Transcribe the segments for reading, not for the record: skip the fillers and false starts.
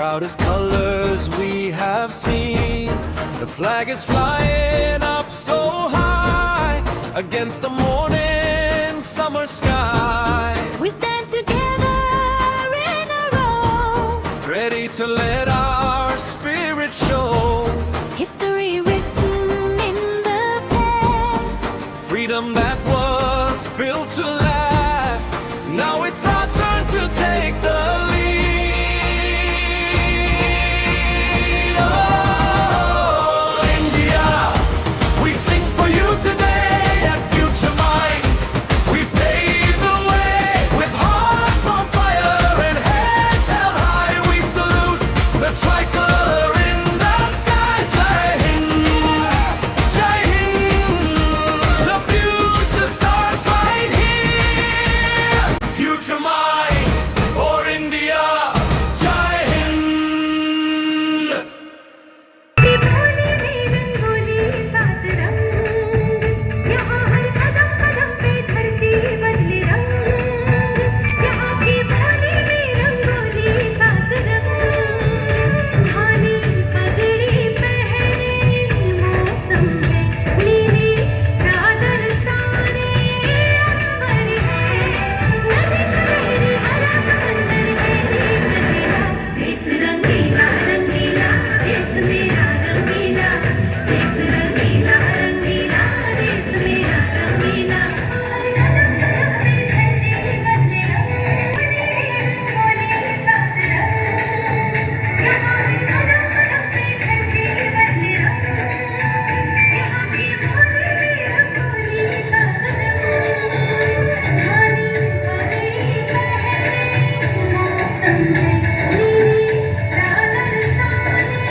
proudest colors we have seen. The flag is flying up so high against the morning summer sky. We stand together in a row, Ready to let our spirit show. history written in the past. Freedom that was built to last. Now it's our turn to take the lead. Oh, India, we sing for you today at Future Minds. We pave the way with hearts on fire and heads held high. We salute the tricolor in the sky. Jai Hind, Jai Hind. The future starts right here. Future Minds for India. Jai Hind. दीवाने में रंगोली सात रंग, यहाँ हर कदम कदम पे धरती बदले रंग। यहाँ की भोली में रंगोली सात रंग, धानी पगड़ी पहने मौसम है, नीली चादर तारे अंबर है, नदी सुनहरी हरा समंदर देश रंगीला रंगीला देश मेरा रंगीला, देश रंगीला रंगीला देश मेरा रंगीला। हर कदम कदम पे धरती बदले रंग, बोले सात रंग, यहाँ हर कदम कदम पे धरती बदले रंग, यहाँ की भोली में रंगोली सात रंग, धानी पगड़ी पहने मौसम है, नीली चादर तारे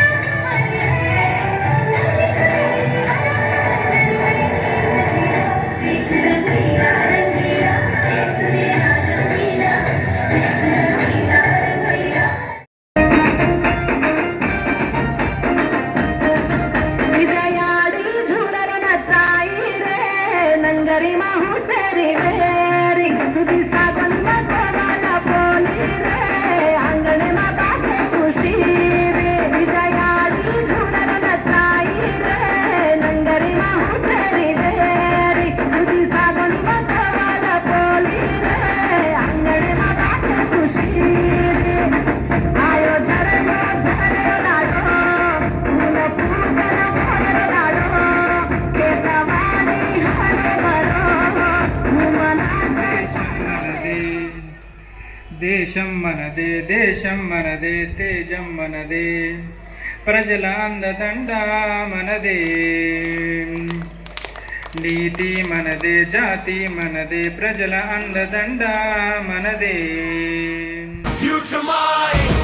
अंबर है, नदी सुनहरी हरा समंदर देश रंगीला रंगीला देश मेरा रंगीला, देश रंगीला रंगीला। विजयाडी झुलर नचाई रे नंगरी माहुसरी वेरी सुधी सागन मतवाला बोली रे आंगणे माता के खुशी रे। विजयाडी झुलर नचाई रे नंगरी माहुसरी वेरी सुधी सागन मतवाला बोली रे आंगणे माता के खुशी रे। आयो झरनो झरे लाडो फूल फूटन भरल लाडो केतवानी हर भरो झुमनाचे దేశం మనదే దేశం మనదే తేజం మనదే ప్రజల అందదండ మనదే నీతి మనదే జాతి మనదే ప్రజల అందదండ మనదే Future Minds.